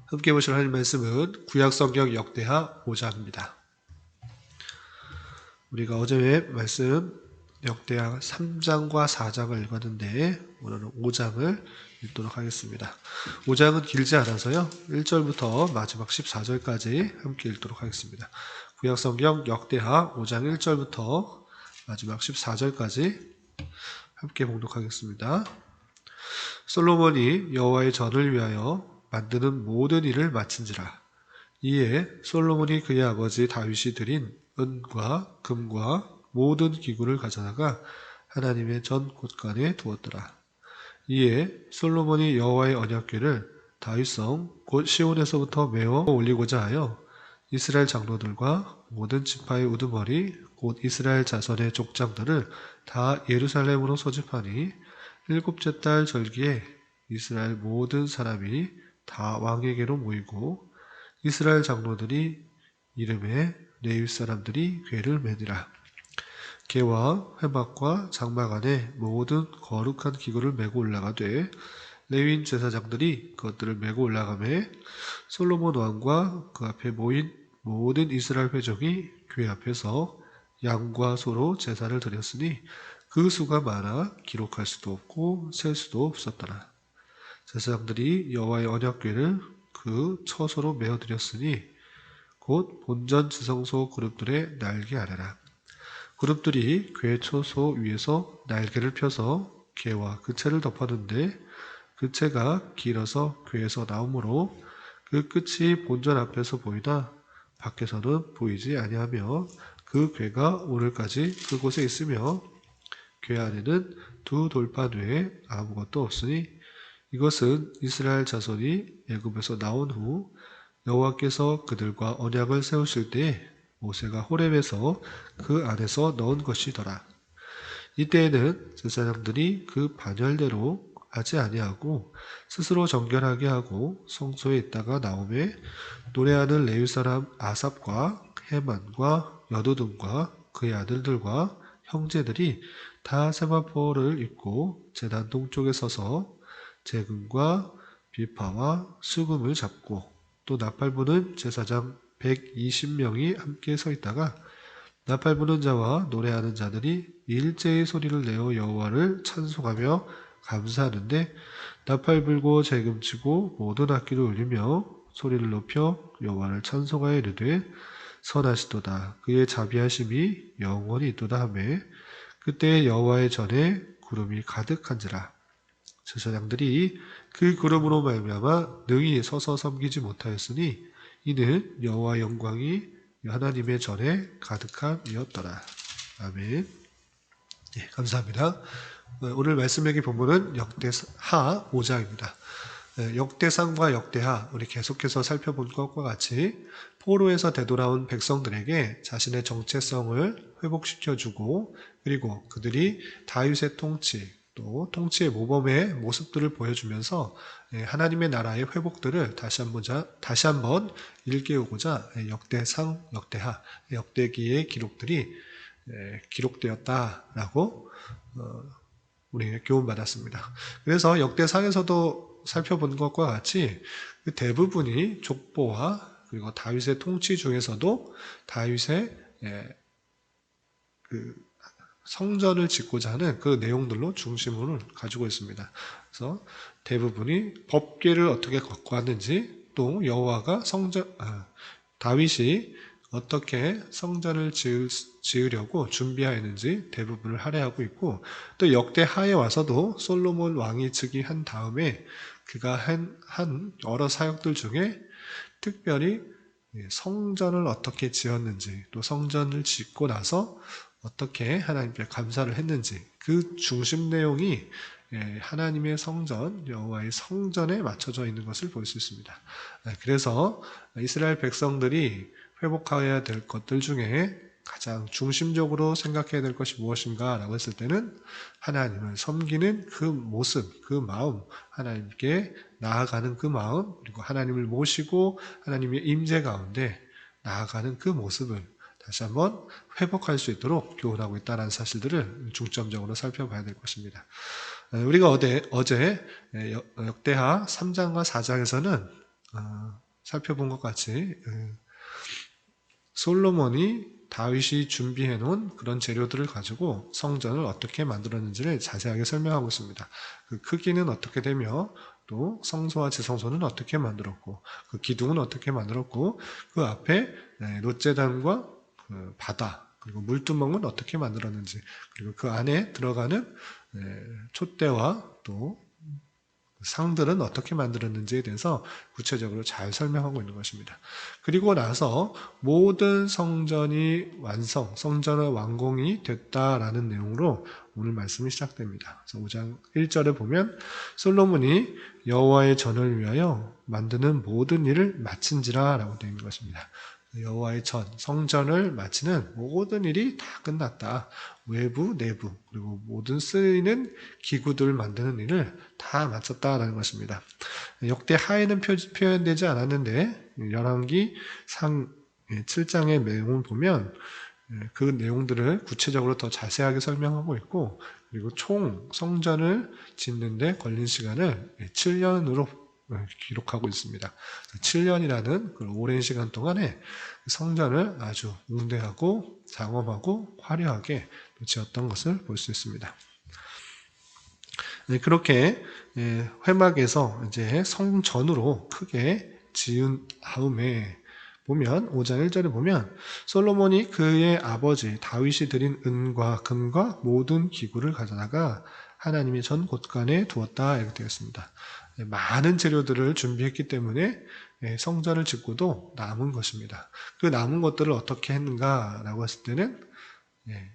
함께 보실 하나님 말씀은 구약성경 역대하 5장입니다. 우리가 어제 말씀 역대하 3장과 4장을 읽었는데 오늘은 5장을 읽도록 하겠습니다. 5장은 길지 않아서요. 1절부터 마지막 14절까지 함께 읽도록 하겠습니다. 구약성경 역대하 5장 1절부터 마지막 14절까지 함께 봉독하겠습니다. 솔로몬이 여호와의 전을 위하여 만드는 모든 일을 마친지라. 이에 솔로몬이 그의 아버지 다윗이 드린 은과 금과 모든 기구를 가져다가 하나님의 전 곳간에 두었더라. 이에 솔로몬이 여호와의 언약궤를 다윗성 곧 시온에서부터 메어 올리고자 하여 이스라엘 장로들과 모든 지파의 우두머리 곧 이스라엘 자손의 족장들을 다 예루살렘으로 소집하니 일곱째 달 절기에 이스라엘 모든 사람이 다 왕에게로 모이고 이스라엘 장로들이 이름에 레위 사람들이 궤를 매니라. 궤와 회막과 장막 안에 모든 거룩한 기구를 메고 올라가되 레위인 제사장들이 그것들을 메고 올라가매 솔로몬 왕과 그 앞에 모인 모든 이스라엘 회족이 궤 앞에서 양과 소로 제사를 드렸으니 그 수가 많아 기록할 수도 없고 셀 수도 없었더라. 제사장들이 여호와의 언약궤를 그 처소로 메어드렸으니 곧 본전 지성소 그룹들의 날개 아래라. 그룹들이 궤 처소 위에서 날개를 펴서 궤와 그 채를 덮었는데 그 채가 길어서 궤에서 나오므로 그 끝이 본전 앞에서 보이나 밖에서는 보이지 아니하며 그 궤가 오늘까지 그곳에 있으며 궤 안에는 두 돌판 외에 아무것도 없으니 이것은 이스라엘 자손이 애굽에서 나온 후 여호와께서 그들과 언약을 세우실 때에 모세가 호렙에서 그 안에서 넣은 것이더라. 이때에는 제사장들이 그 반열대로 하지 아니하고 스스로 정결하게 하고 성소에 있다가 나오매 노래하는 레위 사람 아삽과 헤만과 여두둔과 그의 아들들과 형제들이 다 세마포를 입고 제단 동쪽에 서서 재금과 비파와 수금을 잡고 또 나팔 부는 제사장 120명이 함께 서 있다가 나팔 부는 자와 노래하는 자들이 일제히 소리를 내어 여호와를 찬송하며 감사하는데 나팔 불고 재금 치고 모든 악기를 울리며 소리를 높여 여호와를 찬송하여 이르되 선하시도다 그의 자비하심이 영원히 있도다 하매 그때 여호와의 전에 구름이 가득한지라. 제사장들이 그 구름으로 말미암아 능히 서서 섬기지 못하였으니 이는 여호와 영광이 하나님의 전에 가득함이었더라. 아멘. 예, 감사합니다. 오늘 말씀의 본문은 역대하 5장입니다. 역대상과 역대하 우리 계속해서 살펴본 것과 같이 포로에서 되돌아온 백성들에게 자신의 정체성을 회복시켜주고 그리고 그들이 다윗의 통치 또 통치의 모범의 모습들을 보여주면서 하나님의 나라의 회복들을 다시 한번 일깨우고자 역대상, 역대하, 역대기의 기록들이 기록되었다라고 우리가 교훈받았습니다. 그래서 역대상에서도 살펴본 것과 같이 그 대부분이 족보와 그리고 다윗의 통치 중에서도 다윗의 그 성전을 짓고자 하는 그 내용들로 중심을 가지고 있습니다. 그래서 대부분이 법궤를 어떻게 갖고 왔는지 또 여호와가 다윗이 어떻게 성전을 지으려고 준비하였는지 대부분을 할애하고 있고 또 역대하에 와서도 솔로몬 왕이 즉위한 다음에 그가 한 여러 사역들 중에 특별히 성전을 어떻게 지었는지 또 성전을 짓고 나서 어떻게 하나님께 감사를 했는지 그 중심 내용이 하나님의 성전, 여호와의 성전에 맞춰져 있는 것을 볼 수 있습니다. 그래서 이스라엘 백성들이 회복해야 될 것들 중에 가장 중심적으로 생각해야 될 것이 무엇인가 라고 했을 때는 하나님을 섬기는 그 모습, 그 마음, 하나님께 나아가는 그 마음, 그리고 하나님을 모시고 하나님의 임재 가운데 나아가는 그 모습을 다시 한번 회복할 수 있도록 교훈하고 있다는 사실들을 중점적으로 살펴봐야 될 것입니다. 우리가 어제 역대하 3장과 4장에서는 살펴본 것 같이 솔로몬이 다윗이 준비해 놓은 그런 재료들을 가지고 성전을 어떻게 만들었는지를 자세하게 설명하고 있습니다. 그 크기는 어떻게 되며 또 성소와 지성소는 어떻게 만들었고 그 기둥은 어떻게 만들었고 그 앞에 롯제단과 그 바다 그리고 물두멍은 어떻게 만들었는지 그리고 그 안에 들어가는 촛대와 또 상들은 어떻게 만들었는지에 대해서 구체적으로 잘 설명하고 있는 것입니다. 그리고 나서 모든 성전이 성전의 완공이 됐다라는 내용으로 오늘 말씀이 시작됩니다. 그래서 5장 1절에 보면 솔로몬이 여호와의 전을 위하여 만드는 모든 일을 마친지라 라고 되어 있는 것입니다. 여호와의 전, 성전을 마치는 모든 일이 다 끝났다. 외부, 내부, 그리고 모든 쓰이는 기구들 만드는 일을 다 마쳤다라는 것입니다. 역대 하에는 표현되지 않았는데 열왕기 상 7장의 내용을 보면 그 내용들을 구체적으로 더 자세하게 설명하고 있고 그리고 총 성전을 짓는데 걸린 시간을 7년으로 기록하고 있습니다. 7년이라는 그 오랜 시간 동안에 성전을 아주 웅대하고 장엄하고 화려하게 지었던 것을 볼 수 있습니다. 그렇게 회막에서 이제 성전으로 크게 지은 다음에 보면 5장 1절에 보면 솔로몬이 그의 아버지 다윗이 드린 은과 금과 모든 기구를 가져다가 하나님의 전 곳간에 두었다 이렇게 되어 있습니다. 많은 재료들을 준비했기 때문에 성전을 짓고도 남은 것입니다. 그 남은 것들을 어떻게 했는가라고 했을 때는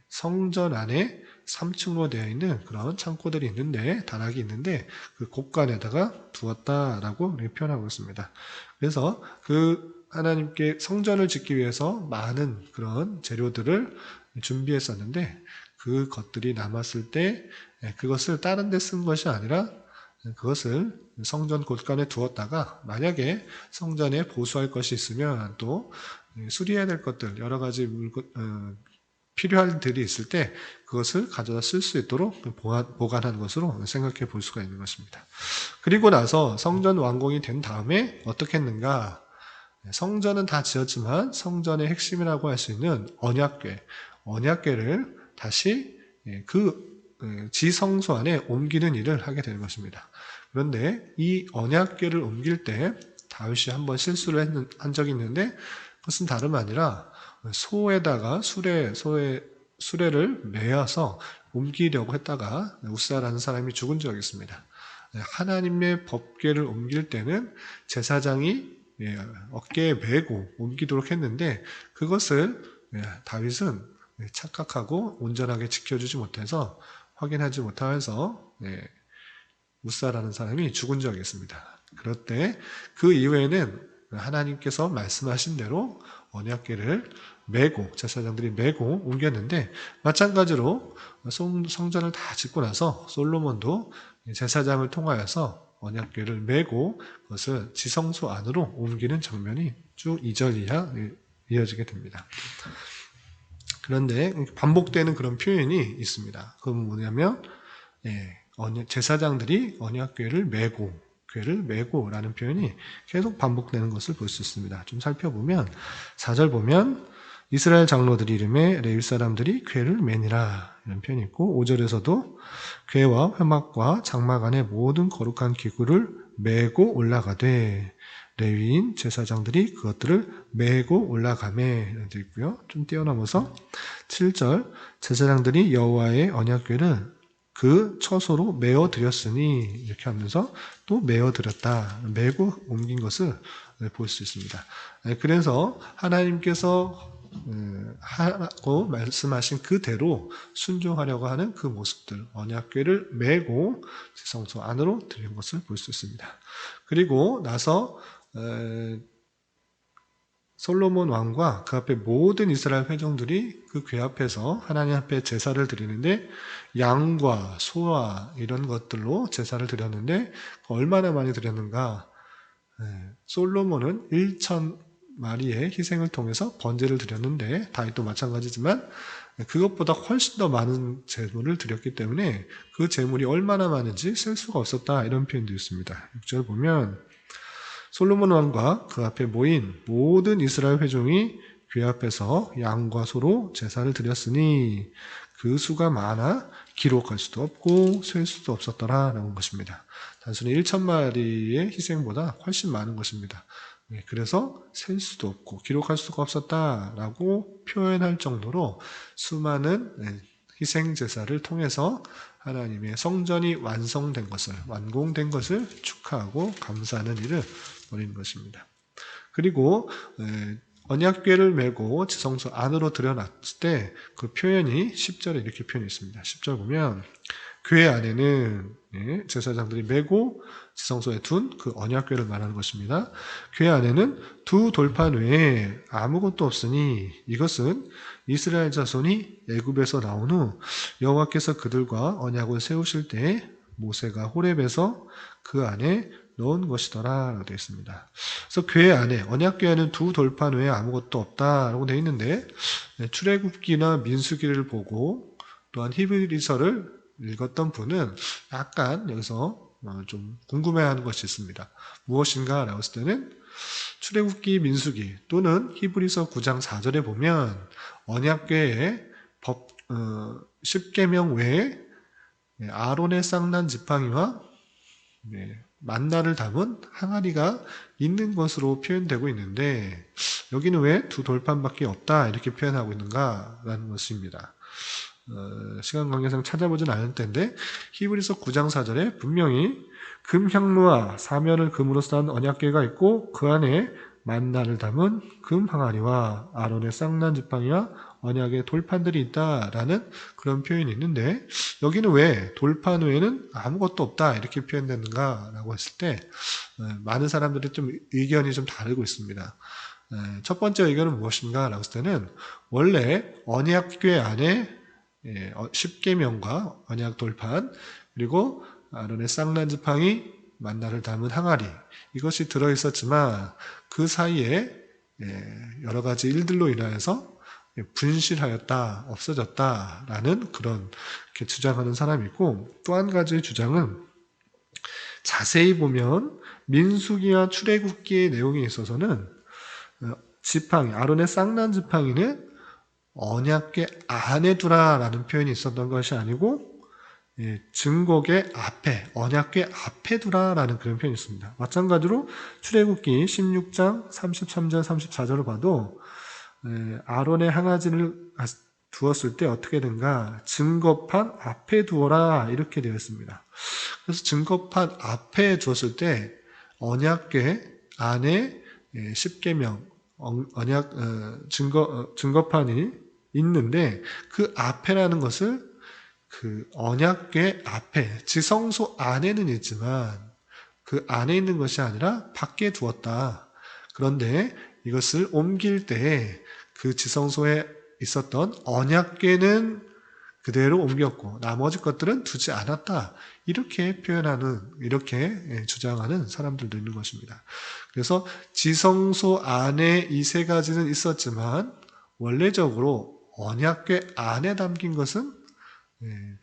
성전 안에 3층으로 되어 있는 그런 창고들이 있는데 다락이 있는데 그 곳간에다가 두었다라고 표현하고 있습니다. 그래서 그 하나님께 성전을 짓기 위해서 많은 그런 재료들을 준비했었는데 그 것들이 남았을 때 그것을 다른 데 쓴 것이 아니라 그것을 성전 곳간에 두었다가 만약에 성전에 보수할 것이 있으면 또 수리해야 될 것들 여러 가지 필요한 들이 있을 때 그것을 가져다 쓸 수 있도록 보관한 것으로 생각해 볼 수가 있는 것입니다. 그리고 나서 성전 완공이 된 다음에 어떻게 했는가? 성전은 다 지었지만 성전의 핵심이라고 할 수 있는 언약궤를 다시 그 지성소 안에 옮기는 일을 하게 되는 것입니다. 그런데 이 언약궤를 옮길 때 다윗이 한번 실수를 한 적이 있는데 그것은 다름 아니라 소에다가 수레를 매어서 옮기려고 했다가 우사라는 사람이 죽은 적이 있습니다. 하나님의 법궤를 옮길 때는 제사장이 어깨에 메고 옮기도록 했는데 그것을 다윗은 착각하고 온전하게 지켜주지 못해서 확인하지 못하여서 우사라는 사람이 죽은 적이 있습니다. 그럴 때 그 이후에는 하나님께서 말씀하신 대로 언약궤를 메고 제사장들이 메고 옮겼는데 마찬가지로 성전을 다 짓고 나서 솔로몬도 제사장을 통하여서 언약궤를 메고 그것을 지성소 안으로 옮기는 장면이 쭉 2절 이하 이어지게 됩니다. 그런데 반복되는 그런 표현이 있습니다. 그건 뭐냐면 제사장들이 언약궤를 메고 라는 표현이 계속 반복되는 것을 볼 수 있습니다. 좀 살펴보면 4절 보면 이스라엘 장로들이 이름에 레위 사람들이 궤를 매니라 이런 표현이 있고 5절에서도 궤와 회막과 장막 안에 모든 거룩한 기구를 메고 올라가되 레위인 제사장들이 그것들을 메고 올라가매 이렇게 있고요. 좀 뛰어넘어서 7절 제사장들이 여호와의 언약궤를 그 처소로 메어 드렸으니 이렇게 하면서 또 메어 드렸다. 메고 옮긴 것을 볼 수 있습니다. 그래서 하나님께서 하라고 말씀하신 그대로 순종하려고 하는 그 모습들, 언약궤를 메고 지성소 안으로 들인 것을 볼 수 있습니다. 그리고 나서 솔로몬 왕과 그 앞에 모든 이스라엘 회중들이 그 궤 앞에서 하나님 앞에 제사를 드리는데 양과 소와 이런 것들로 제사를 드렸는데 얼마나 많이 드렸는가? 솔로몬은 1,000마리의 희생을 통해서 번제를 드렸는데 다윗도 마찬가지지만 그것보다 훨씬 더 많은 제물을 드렸기 때문에 그 제물이 얼마나 많은지 셀 수가 없었다 이런 표현도 있습니다. 6절 보면 솔로몬 왕과 그 앞에 모인 모든 이스라엘 회중이 궤 앞에서 양과 소로 제사를 드렸으니 그 수가 많아 기록할 수도 없고 셀 수도 없었더라라는 것입니다. 단순히 1,000마리의 희생보다 훨씬 많은 것입니다. 그래서 셀 수도 없고 기록할 수가 없었다라고 표현할 정도로 수많은 희생 제사를 통해서 하나님의 성전이 완공된 것을 축하하고 감사하는 일을 벌이는 것입니다. 그리고 언약궤를 메고 지성소 안으로 들여놨을 때 그 표현이 10절에 이렇게 표현이 있습니다. 10절 보면 궤 안에는 제사장들이 메고 지성소에 둔 그 언약궤를 말하는 것입니다. 궤 안에는 두 돌판 외에 아무것도 없으니 이것은 이스라엘 자손이 애굽에서 나온 후 여호와께서 그들과 언약을 세우실 때 모세가 호렙에서 그 안에 넣은 것이더라 라고 되어 있습니다. 그래서 궤 안에 언약궤 안에는 두 돌판 외에 아무것도 없다라고 되어 있는데 출애굽기나 민수기를 보고 또한 히브리서를 읽었던 분은 약간 여기서 좀 궁금해하는 것이 있습니다. 무엇인가 라고 했을 때는 출애굽기, 민수기 또는 히브리서 9장 4절에 보면 언약궤의 법 10계명 외에 아론의 쌍난 지팡이와 만나를 담은 항아리가 있는 것으로 표현되고 있는데 여기는 왜 두 돌판밖에 없다 이렇게 표현하고 있는가라는 것입니다. 시간 관계상 찾아보진 않을 텐데 히브리서 9장 4절에 분명히 금향로와 사면을 금으로 싼 언약궤가 있고 그 안에 만나를 담은 금 항아리와 아론의 쌍난 지팡이와 언약의 돌판들이 있다라는 그런 표현이 있는데 여기는 왜 돌판 외에는 아무것도 없다 이렇게 표현되는가라고 했을 때 많은 사람들이 좀 의견이 좀 다르고 있습니다. 첫 번째 의견은 무엇인가 라고 했을 때는 원래 언약궤 안에 10계명과 언약 돌판 그리고 아론의 쌍난 지팡이 만나를 담은 항아리 이것이 들어있었지만 그 사이에 여러 가지 일들로 인하여서 분실하였다, 없어졌다라는 그런 이렇게 주장하는 사람이 있고 또 한 가지의 주장은 자세히 보면 민수기와 출애굽기의 내용에 있어서는 지팡이, 아론의 쌍난 지팡이는 언약궤 안에 두라라는 표현이 있었던 것이 아니고 증거궤 앞에, 언약궤 앞에 두라라는 그런 표현이 있습니다. 마찬가지로 출애굽기 16장 33절 34절을 봐도 아론의 항아지를 두었을 때 어떻게 된가? 증거판 앞에 두어라 이렇게 되어 있습니다. 그래서 증거판 앞에 두었을 때 언약궤 안에 10계명 언약 증거판이 있는데 그 앞에라는 것을 그 언약궤 앞에 지성소 안에는 있지만 그 안에 있는 것이 아니라 밖에 두었다. 그런데 이것을 옮길 때 그 지성소에 있었던 언약궤는 그대로 옮겼고 나머지 것들은 두지 않았다. 이렇게 표현하는, 이렇게 주장하는 사람들도 있는 것입니다. 그래서 지성소 안에 이 세 가지는 있었지만 원래적으로 언약궤 안에 담긴 것은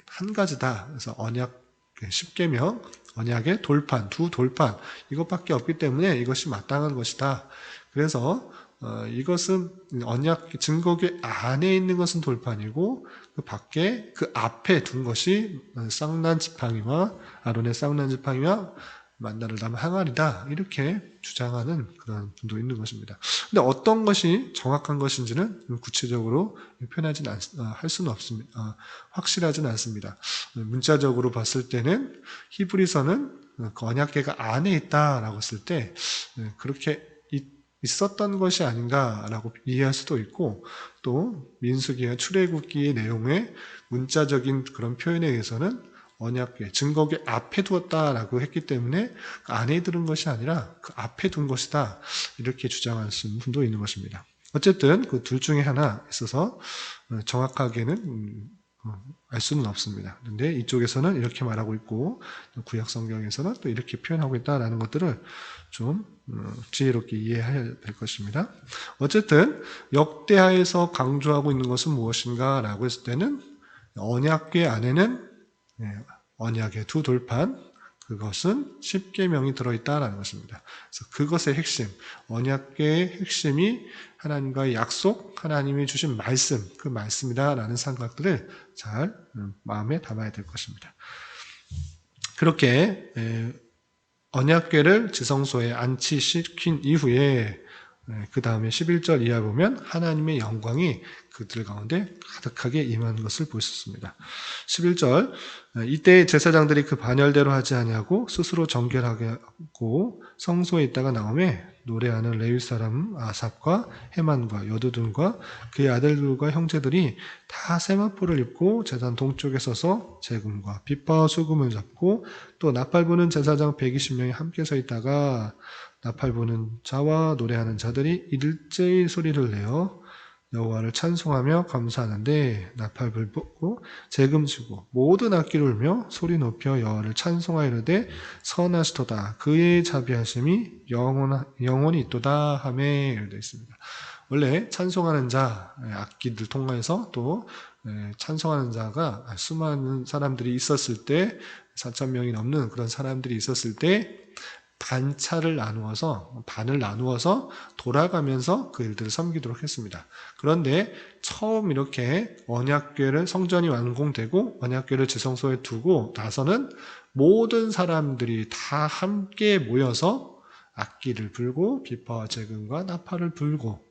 한 가지다. 그래서 언약 10계명, 언약의 돌판, 두 돌판 이것밖에 없기 때문에 이것이 마땅한 것이다. 그래서 이것은 언약 증거궤 안에 있는 것은 돌판이고 그 밖에 그 앞에 둔 것이 쌍난 지팡이와 아론의 쌍난 지팡이와 만나를 담은 항아리다 이렇게 주장하는 그런 분도 있는 것입니다. 근데 어떤 것이 정확한 것인지는 구체적으로 할 수는 없습니다. 확실하지는 않습니다. 문자적으로 봤을 때는 히브리서는 그 언약궤가 안에 있다라고 했을 때 그렇게 있었던 것이 아닌가라고 이해할 수도 있고 또 민수기와 출애굽기의 내용의 문자적인 그런 표현에 의해서는 언약궤, 증거궤 앞에 두었다라고 했기 때문에 그 안에 들은 것이 아니라 그 앞에 둔 것이다 이렇게 주장하시는 분도 있는 것입니다. 어쨌든 그 둘 중에 하나 있어서 정확하게는 알 수는 없습니다. 그런데 이쪽에서는 이렇게 말하고 있고 구약 성경에서는 또 이렇게 표현하고 있다라는 것들을 좀 지혜롭게 이해해야 될 것입니다. 어쨌든 역대하에서 강조하고 있는 것은 무엇인가 라고 했을 때는 언약궤 안에는 언약의 두 돌판 그것은 십계명이 들어있다라는 것입니다. 그래서 그것의 핵심, 언약궤의 핵심이 하나님과의 약속, 하나님이 주신 말씀, 그 말씀이다라는 생각들을 잘 마음에 담아야 될 것입니다. 그렇게 언약궤를 지성소에 안치시킨 이후에 그 다음에 11절 이하 보면 하나님의 영광이 그들 가운데 가득하게 임한 것을 볼 수 있습니다. 11절 이때 제사장들이 그 반열대로 하지 아니하고 스스로 정결하게 하고 성소에 있다가 나오매 노래하는 레위 사람 아삽과 헤만과 여두둔과 그의 아들들과 형제들이 다 세마포를 입고 제단 동쪽에 서서 재금과 빗바와 수금을 잡고 또 나팔 부는 제사장 120명이 함께 서 있다가 나팔 부는 자와 노래하는 자들이 일제히 소리를 내어 여호와를 찬송하며 감사하는데 나팔 불고 재금 치고 모든 악기를 울며 소리 높여 여호와를 찬송하이르되 선하시도다 그의 자비하심이 영원히 있도다 하매 되어 있습니다. 원래 찬송하는 자 악기들 통해서 또 찬송하는 자가 수많은 사람들이 있었을 때 4,000명이 넘는 그런 사람들이 있었을 때 반을 나누어서 돌아가면서 그 일들을 섬기도록 했습니다. 그런데 처음 이렇게 언약궤를 성전이 완공되고 언약궤를 지성소에 두고 나서는 모든 사람들이 다 함께 모여서 악기를 불고 비파와 재금과 나팔을 불고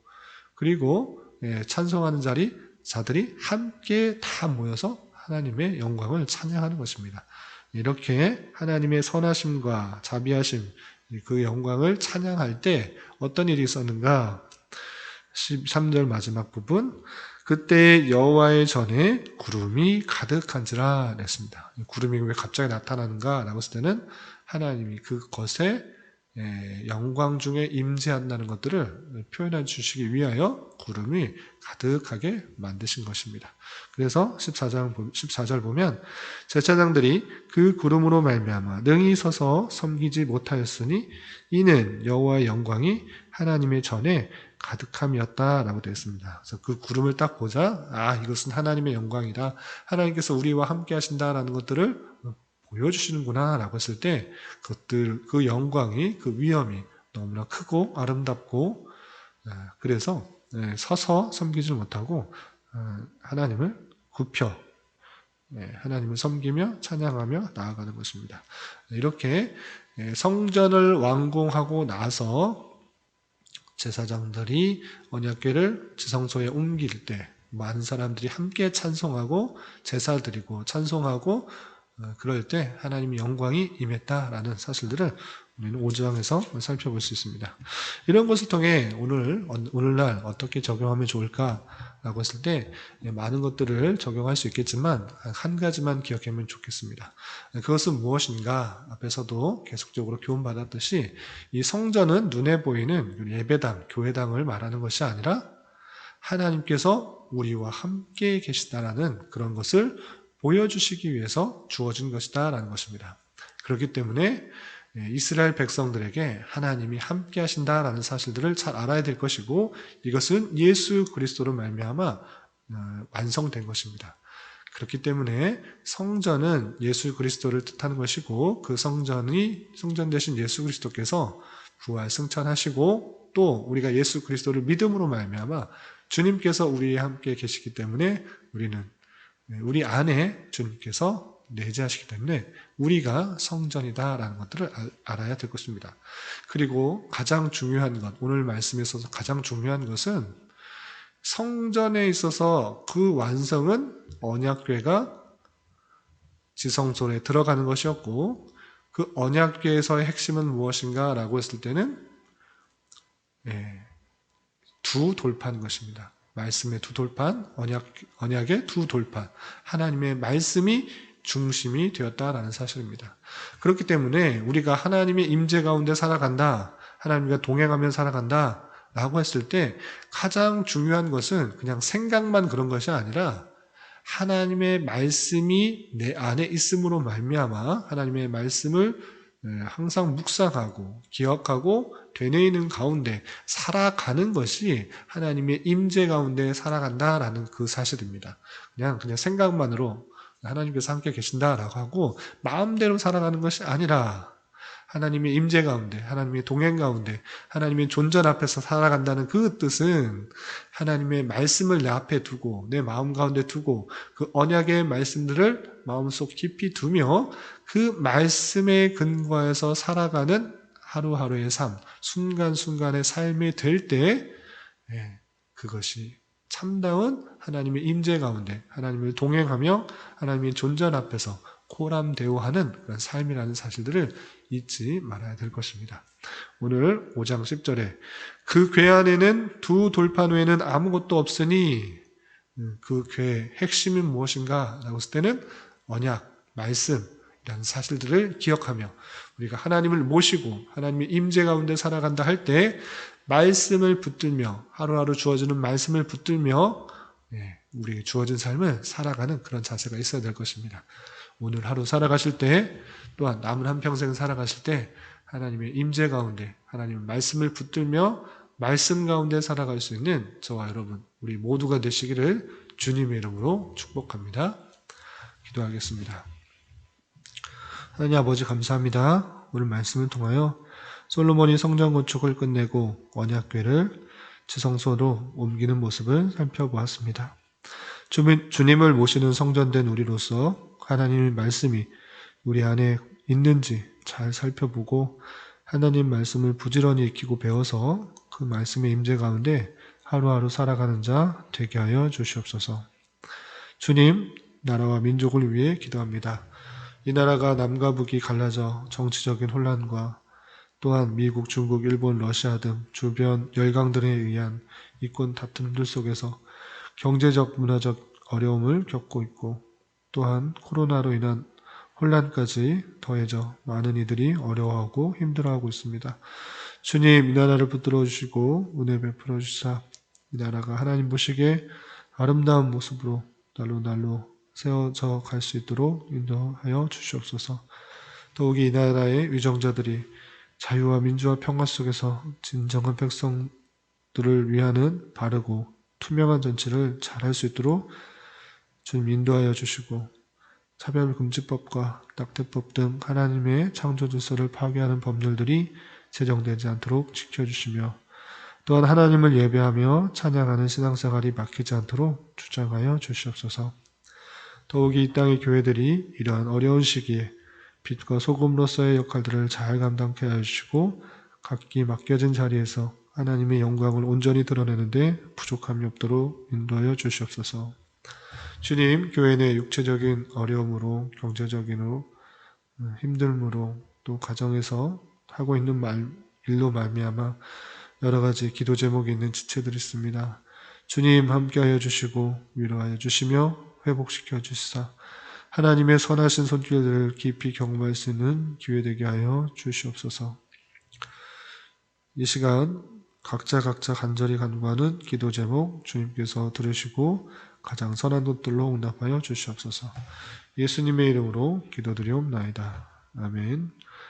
그리고 찬송하는 자들이 함께 다 모여서 하나님의 영광을 찬양하는 것입니다. 이렇게 하나님의 선하심과 자비하심 그 영광을 찬양할 때 어떤 일이 있었는가? 13절 마지막 부분 그때 여호와의 전에 구름이 가득한지라 했습니다. 구름이 왜 갑자기 나타나는가? 라고 했을 때는 하나님이 그것에 영광 중에 임재한다는 것들을 표현해 주시기 위하여 구름이 가득하게 만드신 것입니다. 그래서 14절 보면 제사장들이 그 구름으로 말미암아 능히 서서 섬기지 못하였으니 이는 여호와의 영광이 하나님의 전에 가득함이었다라고 되어 있습니다. 그래서 그 구름을 딱 보자 이것은 하나님의 영광이다. 하나님께서 우리와 함께 하신다라는 것들을 보여주시는구나 라고 했을 때 그 영광이 그 위엄이 너무나 크고 아름답고 그래서 서서 섬기지 못하고 하나님을 굽혀 하나님을 섬기며 찬양하며 나아가는 것입니다. 이렇게 성전을 완공하고 나서 제사장들이 언약궤를 지성소에 옮길 때 많은 사람들이 함께 찬송하고 제사 드리고 찬송하고 그럴 때 하나님의 영광이 임했다라는 사실들을 우리는 5장에서 살펴볼 수 있습니다. 이런 것을 통해 오늘날 어떻게 적용하면 좋을까라고 했을 때 많은 것들을 적용할 수 있겠지만 한 가지만 기억하면 좋겠습니다. 그것은 무엇인가? 앞에서도 계속적으로 교훈받았듯이 이 성전은 눈에 보이는 예배당, 교회당을 말하는 것이 아니라 하나님께서 우리와 함께 계시다라는 그런 것을 보여주시기 위해서 주어진 것이다 라는 것입니다. 그렇기 때문에 이스라엘 백성들에게 하나님이 함께 하신다라는 사실들을 잘 알아야 될 것이고 이것은 예수 그리스도로 말미암아 완성된 것입니다. 그렇기 때문에 성전은 예수 그리스도를 뜻하는 것이고 그 성전 대신 예수 그리스도께서 부활 승천하시고 또 우리가 예수 그리스도를 믿음으로 말미암아 주님께서 우리와 함께 계시기 때문에 우리 안에 주님께서 내재하시기 때문에 우리가 성전이다라는 것들을 알아야 될 것입니다. 그리고 가장 중요한 것, 오늘 말씀에 있어서 가장 중요한 것은 성전에 있어서 그 완성은 언약궤가 지성소에 들어가는 것이었고 그 언약궤에서의 핵심은 무엇인가 라고 했을 때는 두 돌파인 것입니다. 말씀의 두 돌판, 언약의 두 돌판, 하나님의 말씀이 중심이 되었다라는 사실입니다. 그렇기 때문에 우리가 하나님의 임재 가운데 살아간다, 하나님과 동행하며 살아간다 라고 했을 때 가장 중요한 것은 그냥 생각만 그런 것이 아니라 하나님의 말씀이 내 안에 있음으로 말미암아 하나님의 말씀을 항상 묵상하고 기억하고 되뇌이는 가운데 살아가는 것이 하나님의 임재 가운데 살아간다라는 그 사실입니다. 그냥 생각만으로 하나님께서 함께 계신다라고 하고 마음대로 살아가는 것이 아니라 하나님의 임재 가운데, 하나님의 동행 가운데, 하나님의 존전 앞에서 살아간다는 그 뜻은 하나님의 말씀을 내 앞에 두고 내 마음 가운데 두고 그 언약의 말씀들을 마음속 깊이 두며 그 말씀에 근거해서 살아가는 하루하루의 삶, 순간순간의 삶이 될 때 그것이 참다운 하나님의 임재 가운데 하나님을 동행하며 하나님의 존전 앞에서 코람대오하는 그런 삶이라는 사실들을 잊지 말아야 될 것입니다. 오늘 5장 10절에 그 궤 안에는 두 돌판 외에는 아무것도 없으니 그 궤의 핵심은 무엇인가? 라고 했을 때는 언약, 말씀이라는 사실들을 기억하며 우리가 하나님을 모시고 하나님의 임재 가운데 살아간다 할 때 말씀을 붙들며 하루하루 주어지는 말씀을 붙들며 우리에게 주어진 삶을 살아가는 그런 자세가 있어야 될 것입니다. 오늘 하루 살아가실 때 또한 남은 한평생 살아가실 때 하나님의 임재 가운데 하나님의 말씀을 붙들며 말씀 가운데 살아갈 수 있는 저와 여러분 우리 모두가 되시기를 주님의 이름으로 축복합니다. 기도하겠습니다. 하나님 아버지 감사합니다. 오늘 말씀을 통하여 솔로몬이 성전 건축을 끝내고 언약궤를 지성소로 옮기는 모습을 살펴보았습니다. 주님을 모시는 성전된 우리로서 하나님의 말씀이 우리 안에 있는지 잘 살펴보고 하나님 말씀을 부지런히 익히고 배워서 그 말씀의 임재 가운데 하루하루 살아가는 자 되게 하여 주시옵소서. 주님, 나라와 민족을 위해 기도합니다. 이 나라가 남과 북이 갈라져 정치적인 혼란과 또한 미국, 중국, 일본, 러시아 등 주변 열강들에 의한 이권 다툼들 속에서 경제적, 문화적 어려움을 겪고 있고 또한 코로나로 인한 혼란까지 더해져 많은 이들이 어려워하고 힘들어하고 있습니다. 주님, 이 나라를 붙들어 주시고 은혜 베풀어 주사 이 나라가 하나님 보시기에 아름다운 모습으로 날로 세워져 갈 수 있도록 인도하여 주시옵소서. 더욱이 이 나라의 위정자들이 자유와 민주와 평화 속에서 진정한 백성들을 위하는 바르고 투명한 정치를 잘할 수 있도록 주님 인도하여 주시고 차별금지법과 낙태법 등 하나님의 창조 질서를 파괴하는 법률들이 제정되지 않도록 지켜주시며 또한 하나님을 예배하며 찬양하는 신앙생활이 막히지 않도록 주장하여 주시옵소서. 더욱이 이 땅의 교회들이 이러한 어려운 시기에 빛과 소금으로서의 역할들을 잘 감당케 하여 주시고 각기 맡겨진 자리에서 하나님의 영광을 온전히 드러내는데 부족함이 없도록 인도하여 주시옵소서. 주님, 교회 내 육체적인 어려움으로 경제적인 힘듦으로 또 가정에서 하고 있는 일로 말미암아 여러 가지 기도 제목이 있는 지체들이 있습니다. 주님 함께하여 주시고 위로하여 주시며 회복시켜 주시사 하나님의 선하신 손길들을 깊이 경험할 수 있는 기회 되게 하여 주시옵소서. 이 시간 각자 간절히 간구하는 기도 제목 주님께서 들으시고 가장 선한 것들로 응답하여 주시옵소서. 예수님의 이름으로 기도드리옵나이다. 아멘.